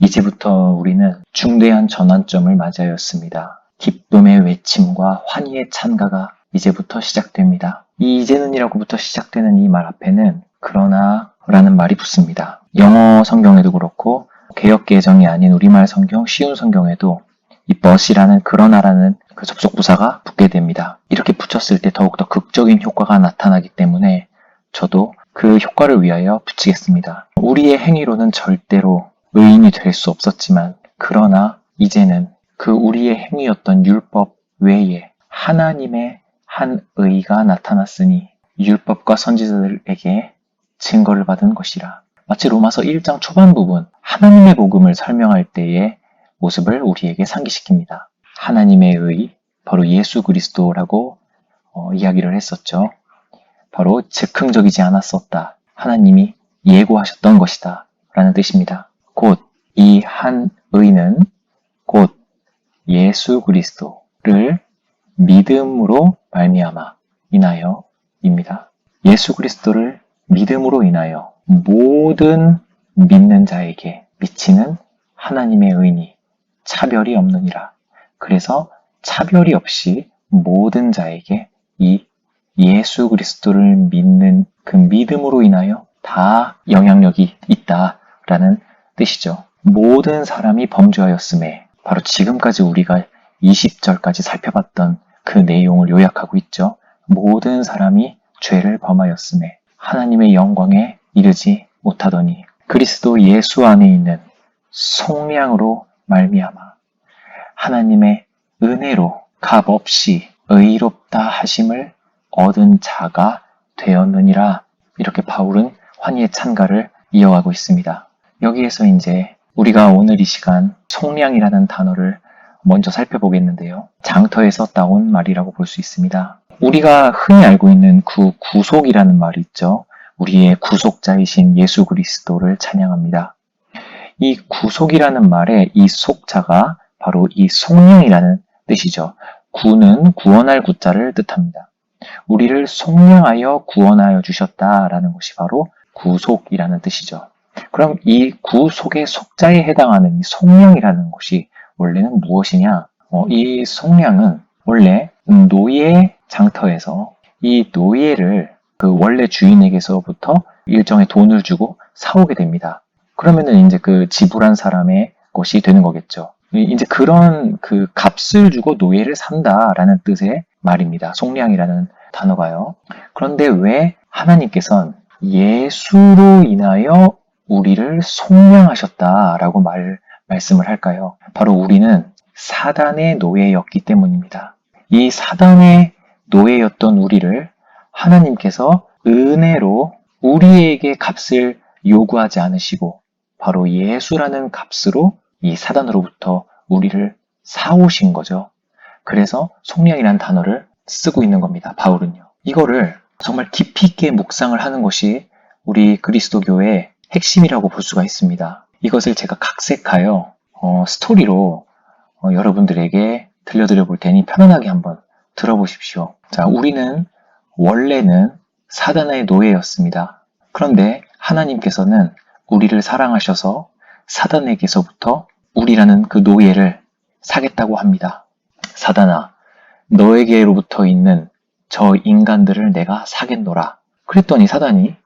이제부터 우리는 중대한 전환점을 맞이하였습니다. 기쁨의 외침과 환희의 찬가가 이제부터 시작됩니다. 이 이제는이라고부터 시작되는 이 말 앞에는 그러나 라는 말이 붙습니다. 영어 성경에도 그렇고 개역개정이 아닌 우리말 성경, 쉬운 성경에도 이 but이라는 그러나라는 그 접속부사가 붙게 됩니다. 이렇게 붙였을 때 더욱더 극적인 효과가 나타나기 때문에 저도 그 효과를 위하여 붙이겠습니다. 우리의 행위로는 절대로 의인이 될 수 없었지만 그러나 이제는 그 우리의 행위였던 율법 외에 하나님의 한 의가 나타났으니 율법과 선지자들에게 증거를 받은 것이라. 마치 로마서 1장 초반 부분 하나님의 복음을 설명할 때의 모습을 우리에게 상기시킵니다. 하나님의 의, 바로 예수 그리스도라고 이야기를 했었죠. 바로 즉흥적이지 않았었다. 하나님이 예고하셨던 것이다. 라는 뜻입니다. 곧 이 한 의는 곧 예수 그리스도를 믿음으로 말미암아 인하여입니다. 예수 그리스도를 믿음으로 인하여 모든 믿는 자에게 미치는 하나님의 의니 차별이 없느니라. 그래서 차별이 없이 모든 자에게 이 예수 그리스도를 믿는 그 믿음으로 인하여 다 영향력이 있다라는 뜻이죠. 모든 사람이 범죄하였음에 바로 지금까지 우리가 20절까지 살펴봤던 그 내용을 요약하고 있죠. 모든 사람이 죄를 범하였음에 하나님의 영광에 이르지 못하더니 그리스도 예수 안에 있는 속량으로 말미암아 하나님의 은혜로 값없이 의롭다 하심을 얻은 자가 되었느니라. 이렇게 바울은 환희의 찬가를 이어가고 있습니다. 여기에서 이제 우리가 오늘 이 시간 속량이라는 단어를 먼저 살펴보겠는데요. 장터에서 따온 말이라고 볼 수 있습니다. 우리가 흔히 알고 있는 그 구속이라는 말이 있죠. 우리의 구속자이신 예수 그리스도를 찬양합니다. 이 구속이라는 말의 이 속자가 바로 이 속량이라는 뜻이죠. 구는 구원할 구자를 뜻합니다. 우리를 속량하여 구원하여 주셨다라는 것이 바로 구속이라는 뜻이죠. 그럼 이 구속의 속자에 해당하는 이 속량이라는 것이 원래는 무엇이냐? 이 속량은 원래 노예 장터에서 이 노예를 그 원래 주인에게서부터 일정의 돈을 주고 사오게 됩니다. 그러면은 이제 그 지불한 사람의 것이 되는 거겠죠. 이제 그런 그 값을 주고 노예를 산다라는 뜻의 말입니다. 속량이라는 단어가요. 그런데 왜 하나님께서는 예수로 인하여 우리를 속량하셨다라고 말씀을 할까요? 바로 우리는 사단의 노예였기 때문입니다. 이 사단의 노예였던 우리를 하나님께서 은혜로 우리에게 값을 요구하지 않으시고 바로 예수라는 값으로 이 사단으로부터 우리를 사오신 거죠. 그래서 속량이라는 단어를 쓰고 있는 겁니다. 바울은요. 이거를 정말 깊이 있게 묵상을 하는 것이 우리 그리스도교의 핵심이라고 볼 수가 있습니다. 이것을 제가 각색하여 스토리로 여러분들에게 들려드려 볼 테니 편안하게 한번 들어보십시오. 자, 우리는 원래는 사단의 노예였습니다. 그런데 하나님께서는 우리를 사랑하셔서 사단에게서부터 우리라는 그 노예를 사겠다고 합니다. 사단아, 너에게로부터 있는 저 인간들을 내가 사겠노라. 그랬더니 사단이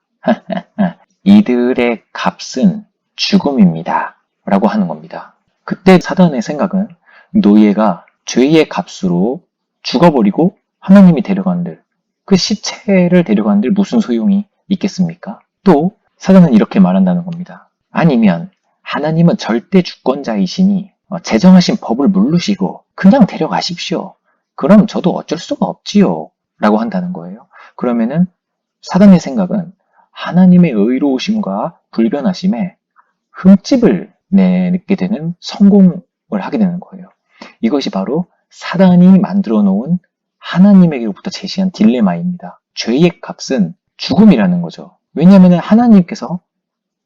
이들의 값은 죽음입니다. 라고 하는 겁니다. 그때 사단의 생각은 노예가 죄의 값으로 죽어버리고 하나님이 데려간들, 그 시체를 데려간들 무슨 소용이 있겠습니까? 또 사단은 이렇게 말한다는 겁니다. 아니면 하나님은 절대 주권자이시니 제정하신 법을 물르시고 그냥 데려가십시오. 그럼 저도 어쩔 수가 없지요. 라고 한다는 거예요. 그러면은 사단의 생각은 하나님의 의로우심과 불변하심에 흠집을 내게 되는 성공을 하게 되는 거예요. 이것이 바로 사단이 만들어 놓은 하나님에게로부터 제시한 딜레마입니다. 죄의 값은 죽음이라는 거죠. 왜냐하면 하나님께서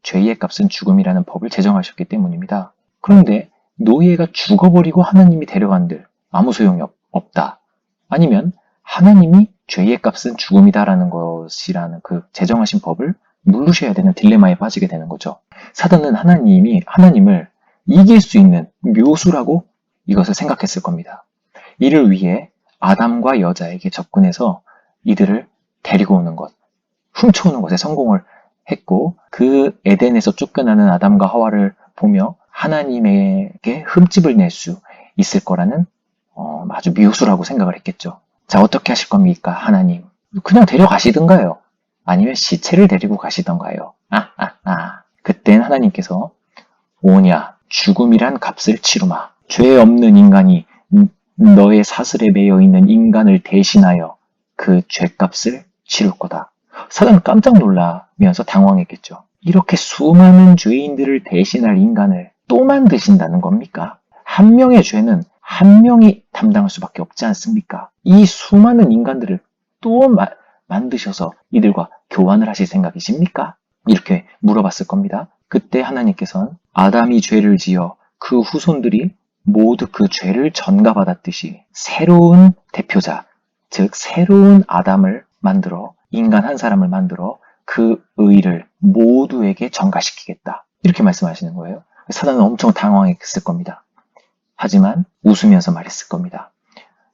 죄의 값은 죽음이라는 법을 제정하셨기 때문입니다. 그런데 노예가 죽어버리고 하나님이 데려간들 아무 소용이 없다. 아니면 하나님이 죄의 값은 죽음이다라는 것이라는 그 제정하신 법을 물르셔야 되는 딜레마에 빠지게 되는 거죠. 사단은 하나님을 이길 수 있는 묘수라고 이것을 생각했을 겁니다. 이를 위해 아담과 여자에게 접근해서 이들을 데리고 오는 것, 훔쳐오는 것에 성공을 했고, 그 에덴에서 쫓겨나는 아담과 하와를 보며 하나님에게 흠집을 낼 수 있을 거라는 아주 묘수라고 생각을 했겠죠. 자, 어떻게 하실 겁니까, 하나님? 그냥 데려가시든가요? 아니면 시체를 데리고 가시던가요? 그땐 하나님께서 오냐, 죽음이란 값을 치루마. 죄 없는 인간이 너의 사슬에 매여 있는 인간을 대신하여 그 죄값을 치룰 거다. 사단은 깜짝 놀라면서 당황했겠죠. 이렇게 수많은 죄인들을 대신할 인간을 또 만드신다는 겁니까? 한 명의 죄는 한 명이 담당할 수밖에 없지 않습니까? 이 수많은 인간들을 또 만드셔서 이들과 교환을 하실 생각이십니까? 이렇게 물어봤을 겁니다. 그때 하나님께서는 아담이 죄를 지어 그 후손들이 모두 그 죄를 전가받았듯이 새로운 대표자, 즉 새로운 아담을 만들어 인간 한 사람을 만들어 그 의를 모두에게 전가시키겠다. 이렇게 말씀하시는 거예요. 사단은 엄청 당황했을 겁니다. 하지만 웃으면서 말했을 겁니다.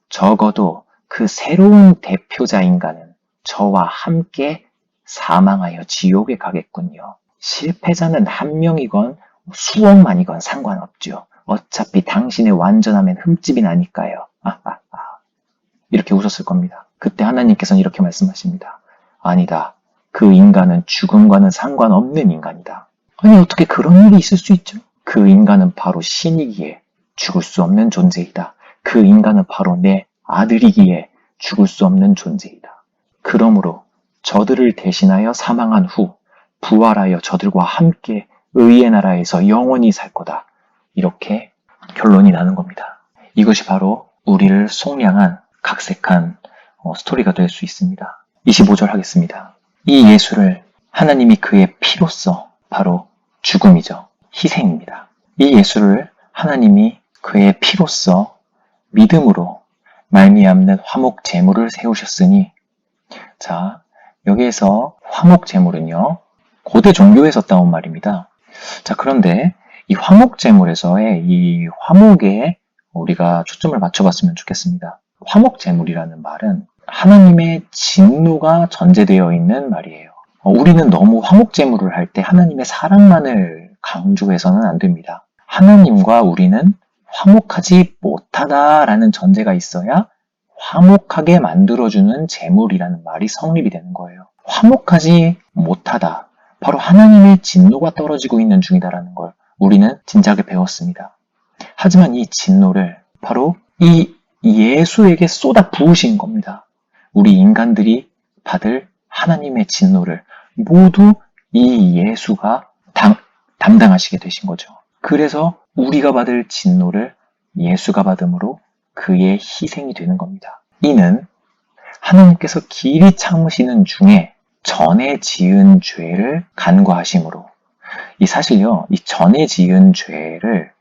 적어도 그 새로운 대표자 인간은 저와 함께 사망하여 지옥에 가겠군요. 실패자는 한 명이건 수억만이건 상관없죠. 어차피 당신의 완전함엔 흠집이 나니까요. 이렇게 웃었을 겁니다. 그때 하나님께서는 이렇게 말씀하십니다. 아니다. 그 인간은 죽음과는 상관없는 인간이다. 아니, 어떻게 그런 일이 있을 수 있죠? 그 인간은 바로 신이기에 죽을 수 없는 존재이다. 그 인간은 바로 내 아들이기에 죽을 수 없는 존재이다. 그러므로 저들을 대신하여 사망한 후 부활하여 저들과 함께 의의 나라에서 영원히 살 거다. 이렇게 결론이 나는 겁니다. 이것이 바로 우리를 속량한 각색한 스토리가 될 수 있습니다. 25절 하겠습니다. 이 예수를 하나님이 그의 피로써 바로 죽음이죠. 희생입니다. 이 예수를 하나님이 그의 피로써 믿음으로 말미암는 화목 제물을 세우셨으니, 자, 여기에서 화목 제물은요, 고대 종교에서 따온 말입니다. 자, 그런데 이 화목 제물에서의 이 화목에 우리가 초점을 맞춰봤으면 좋겠습니다. 화목 제물이라는 말은 하나님의 진노가 전제되어 있는 말이에요. 우리는 너무 화목 제물을 할 때 하나님의 사랑만을 강조해서는 안 됩니다. 하나님과 우리는 화목하지 못하다라는 전제가 있어야 화목하게 만들어주는 제물이라는 말이 성립이 되는 거예요. 화목하지 못하다. 바로 하나님의 진노가 떨어지고 있는 중이다라는 걸 우리는 진작에 배웠습니다. 하지만 이 진노를 바로 이 예수에게 쏟아 부으신 겁니다. 우리 인간들이 받을 하나님의 진노를 모두 이 예수가 담당하시게 되신 거죠. 그래서 우리가 받을 진노를 예수가 받음으로 그의 희생이 되는 겁니다. 이는 하나님께서 길이 참으시는 중에 전에 지은 죄를 간과하심으로, 이 사실요, 이 전에 지은 죄를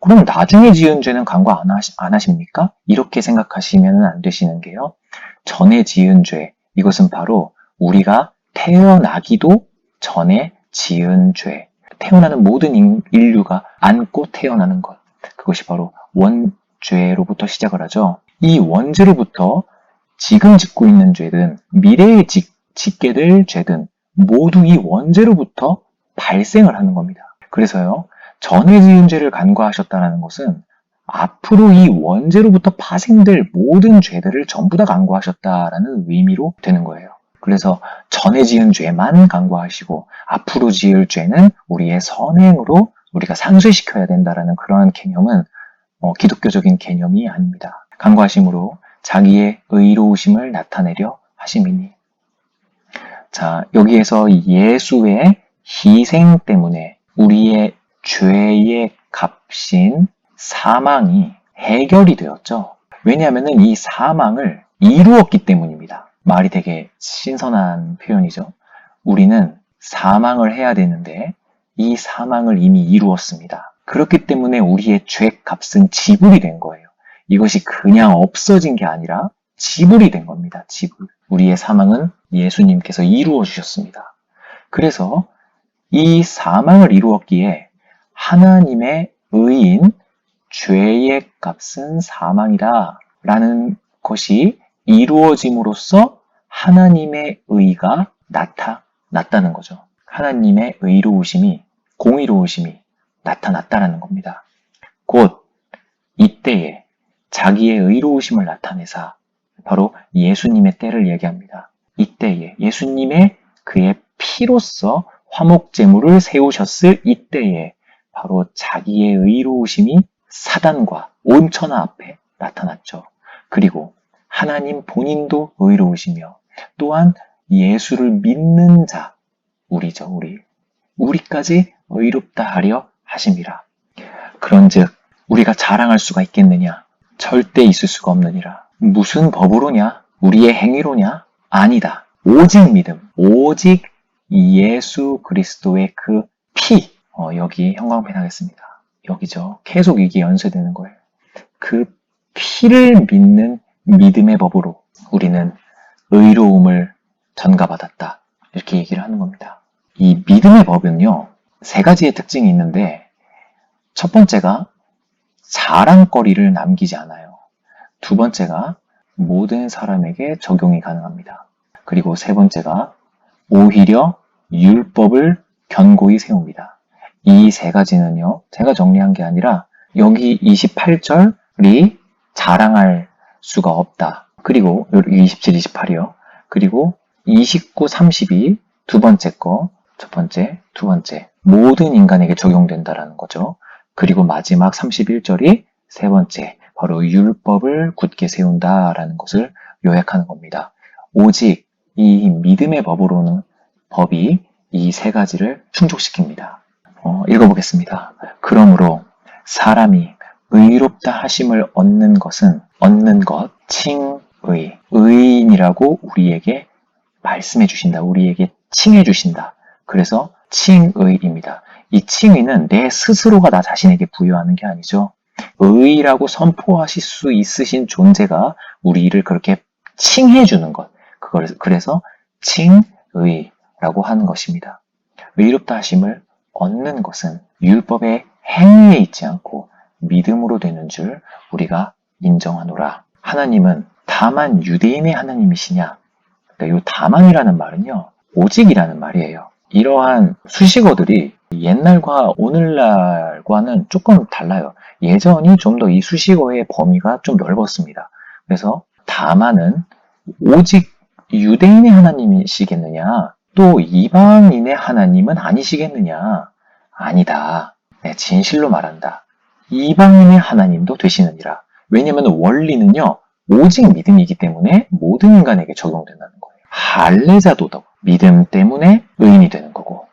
그럼 나중에 지은 죄는 간과 안 하십니까? 이렇게 생각하시면 안 되시는 게요. 전에 지은 죄, 이것은 바로 우리가 태어나기도 전에 지은 죄, 태어나는 모든 인류가 안고 태어나는 것, 그것이 바로 원죄로부터 시작을 하죠. 이 원죄로부터 지금 짓고 있는 죄든 미래에 짓게 될 죄든 모두 이 원죄로부터 발생을 하는 겁니다. 그래서요, 전에 지은 죄를 간과하셨다는 것은 앞으로 이 원죄로부터 파생될 모든 죄들을 전부 다 간과하셨다라는 의미로 되는 거예요. 그래서 전에 지은 죄만 간과하시고 앞으로 지을 죄는 우리의 선행으로 우리가 상쇄시켜야 된다라는 그러한 개념은 기독교적인 개념이 아닙니다. 간과하심으로 자기의 의로우심을 나타내려 하심이니. 자, 여기에서 예수의 희생 때문에 우리의 죄의 값인 사망이 해결이 되었죠. 왜냐하면 이 사망을 이루었기 때문입니다. 말이 되게 신선한 표현이죠. 우리는 사망을 해야 되는데 이 사망을 이미 이루었습니다. 그렇기 때문에 우리의 죄값은 지불이 된 거예요. 이것이 그냥 없어진 게 아니라 지불이 된 겁니다. 지불. 우리의 사망은 예수님께서 이루어 주셨습니다. 그래서 이 사망을 이루었기에 하나님의 의인, 죄의 값은 사망이다 라는 것이 이루어짐으로써 하나님의 의가 나타났다는 거죠. 하나님의 의로우심이, 공의로우심이 나타났다라는 겁니다. 곧 이때에 자기의 의로우심을 나타내사 바로 예수님의 때를 얘기합니다. 이때에 예수님의 그의 피로써 화목제물을 세우셨을 이때에 바로 자기의 의로우심이 사단과 온 천하 앞에 나타났죠. 그리고 하나님 본인도 의로우시며 또한 예수를 믿는 자, 우리죠, 우리까지 의롭다 하려 하심이라. 그런즉 우리가 자랑할 수가 있겠느냐? 절대 있을 수가 없느니라. 무슨 법으로냐? 우리의 행위로냐? 아니다. 오직 믿음, 오직 예수 그리스도의 그 피, 여기 형광펜 하겠습니다. 여기죠. 계속 이게 연쇄되는 거예요. 그 피를 믿는 믿음의 법으로 우리는 의로움을 전가받았다. 이렇게 얘기를 하는 겁니다. 이 믿음의 법은요, 3가지의 특징이 있는데 첫 번째가 자랑거리를 남기지 않아요. 2번째가 모든 사람에게 적용이 가능합니다. 그리고 3번째가 오히려 율법을 견고히 세웁니다. 이 3가지는요, 제가 정리한 게 아니라 여기 28절이 자랑할 수가 없다. 그리고 여기 27, 28이요. 그리고 29, 30이 두 번째 거, 첫 번째, 두 번째 모든 인간에게 적용된다라는 거죠. 그리고 마지막 31절이 세 번째, 바로 율법을 굳게 세운다라는 것을 요약하는 겁니다. 오직 이 믿음의 법이 이 3가지를 충족시킵니다. 읽어보겠습니다. 그러므로 사람이 의롭다 하심을 얻는 것, 칭의, 의인이라고 우리에게 말씀해 주신다. 우리에게 칭해 주신다. 그래서 칭의입니다. 이 칭의는 내 스스로가 나 자신에게 부여하는 게 아니죠. 의라고 선포하실 수 있으신 존재가 우리를 그렇게 칭해 주는 것. 그래서 칭의라고 하는 것입니다. 의롭다 하심을 얻는 것은 율법의 행위에 있지 않고 믿음으로 되는 줄 우리가 인정하노라. 하나님은 다만 유대인의 하나님이시냐? 그러니까 이 다만이라는 말은요, 오직이라는 말이에요. 이러한 수식어들이 옛날과 오늘날과는 조금 달라요. 예전이 좀 더 이 수식어의 범위가 좀 넓었습니다. 그래서 다만은 오직 유대인의 하나님이시겠느냐? 또 이방인의 하나님은 아니시겠느냐? 아니다. 네, 진실로 말한다. 이방인의 하나님도 되시느니라. 왜냐하면 원리는요, 오직 믿음이기 때문에 모든 인간에게 적용된다는 거예요. 할례자 도덕, 믿음 때문에 의인이 되는 거고,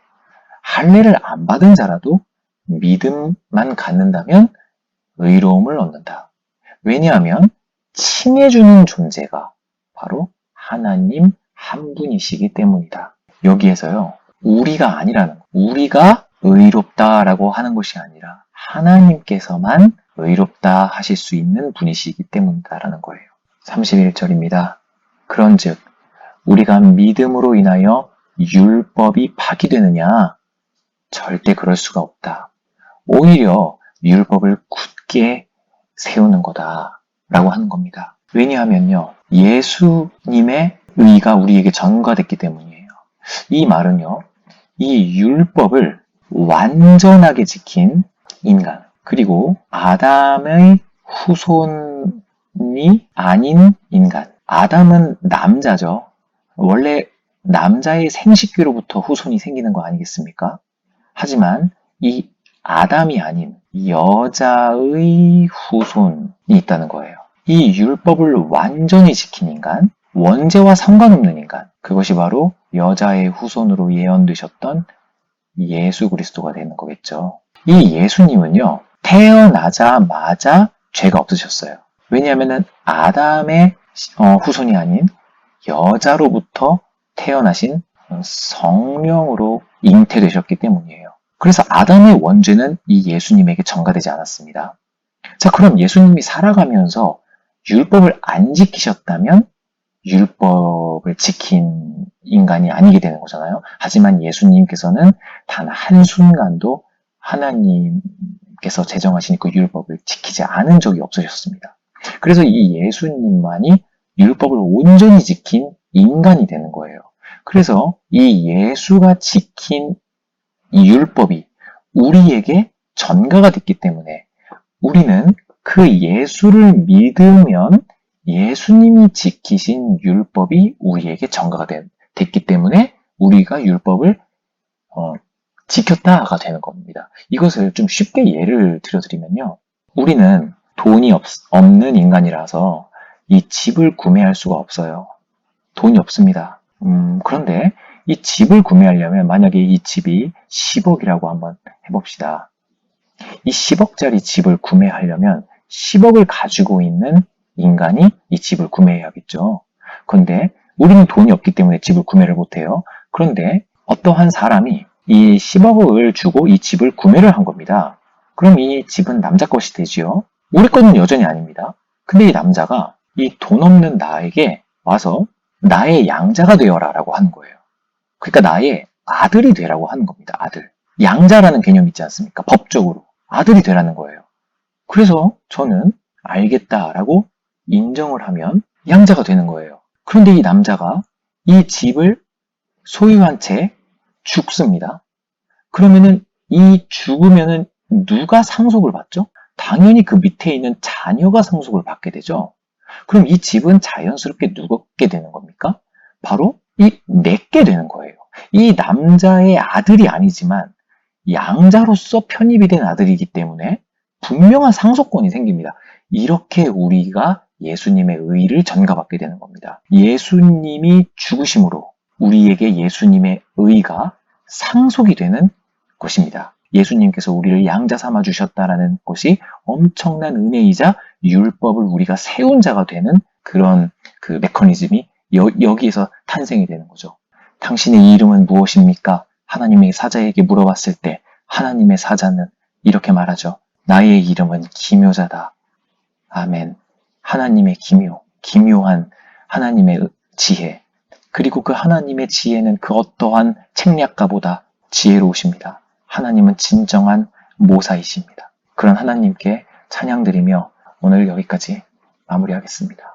할례를 안 받은 자라도 믿음만 갖는다면 의로움을 얻는다. 왜냐하면 칭해주는 존재가 바로 하나님 한 분이시기 때문이다. 여기에서요, 우리가 아니라는 거, 우리가 의롭다라고 하는 것이 아니라 하나님께서만 의롭다 하실 수 있는 분이시기 때문이다라는 거예요. 31절입니다. 그런즉 우리가 믿음으로 인하여 율법이 파기되느냐? 절대 그럴 수가 없다. 오히려 율법을 굳게 세우는 거다라고 하는 겁니다. 왜냐하면요, 예수님의 의가 우리에게 전가됐기 때문이에요. 이 말은요, 이 율법을 완전하게 지킨 인간, 그리고 아담의 후손이 아닌 인간. 아담은 남자죠. 원래 남자의 생식기로부터 후손이 생기는 거 아니겠습니까? 하지만 이 아담이 아닌 여자의 후손이 있다는 거예요. 이 율법을 완전히 지킨 인간, 원죄와 상관없는 인간, 그것이 바로 여자의 후손으로 예언되셨던 예수 그리스도가 되는 거겠죠. 이 예수님은요, 태어나자마자 죄가 없으셨어요. 왜냐하면 아담의 후손이 아닌 여자로부터 태어나신 성령으로 잉태되셨기 때문이에요. 그래서 아담의 원죄는 이 예수님에게 전가되지 않았습니다. 자, 그럼 예수님이 살아가면서 율법을 안 지키셨다면 율법을 지킨 인간이 아니게 되는 거잖아요. 하지만 예수님께서는 단 한순간도 하나님께 하나님께서 제정하신 그 율법을 지키지 않은 적이 없으셨습니다. 그래서 이 예수님만이 율법을 온전히 지킨 인간이 되는 거예요. 그래서 이 예수가 지킨 이 율법이 우리에게 전가가 됐기 때문에 우리는 그 예수를 믿으면 예수님이 지키신 율법이 우리에게 전가가 됐기 때문에 우리가 율법을 지켰다가 되는 겁니다. 이것을 좀 쉽게 예를 들어드리면요. 우리는 돈이 없는 인간이라서 이 집을 구매할 수가 없어요. 돈이 없습니다. 그런데 이 집을 구매하려면 만약에 이 집이 10억이라고 한번 해봅시다. 이 10억짜리 집을 구매하려면 10억을 가지고 있는 인간이 이 집을 구매해야겠죠. 그런데 우리는 돈이 없기 때문에 집을 구매를 못해요. 그런데 어떠한 사람이 이 10억을 주고 이 집을 구매를 한 겁니다. 그럼 이 집은 남자 것이 되지요. 우리 거는 여전히 아닙니다. 근데 이 남자가 이 돈 없는 나에게 와서 나의 양자가 되어라 라고 하는 거예요. 그러니까 나의 아들이 되라고 하는 겁니다. 아들. 양자라는 개념이 있지 않습니까? 법적으로. 아들이 되라는 거예요. 그래서 저는 알겠다라고 인정을 하면 양자가 되는 거예요. 그런데 이 남자가 이 집을 소유한 채 죽습니다. 그러면은 이 죽으면은 누가 상속을 받죠? 당연히 그 밑에 있는 자녀가 상속을 받게 되죠. 그럼 이 집은 자연스럽게 누구게 되는 겁니까? 바로 이 내게 되는 거예요. 이 남자의 아들이 아니지만 양자로서 편입이 된 아들이기 때문에 분명한 상속권이 생깁니다. 이렇게 우리가 예수님의 의를 전가받게 되는 겁니다. 예수님이 죽으심으로 우리에게 예수님의 의가 상속이 되는 것입니다. 예수님께서 우리를 양자 삼아 주셨다라는 것이 엄청난 은혜이자 율법을 우리가 세운 자가 되는 그런 그 메커니즘이 여기에서 탄생이 되는 거죠. 당신의 이름은 무엇입니까? 하나님의 사자에게 물어봤을 때 하나님의 사자는 이렇게 말하죠. 나의 이름은 기묘자다. 아멘. 하나님의 기묘한 하나님의 지혜. 그리고 그 하나님의 지혜는 그 어떠한 책략가보다 지혜로우십니다. 하나님은 진정한 모사이십니다. 그런 하나님께 찬양드리며 오늘 여기까지 마무리하겠습니다.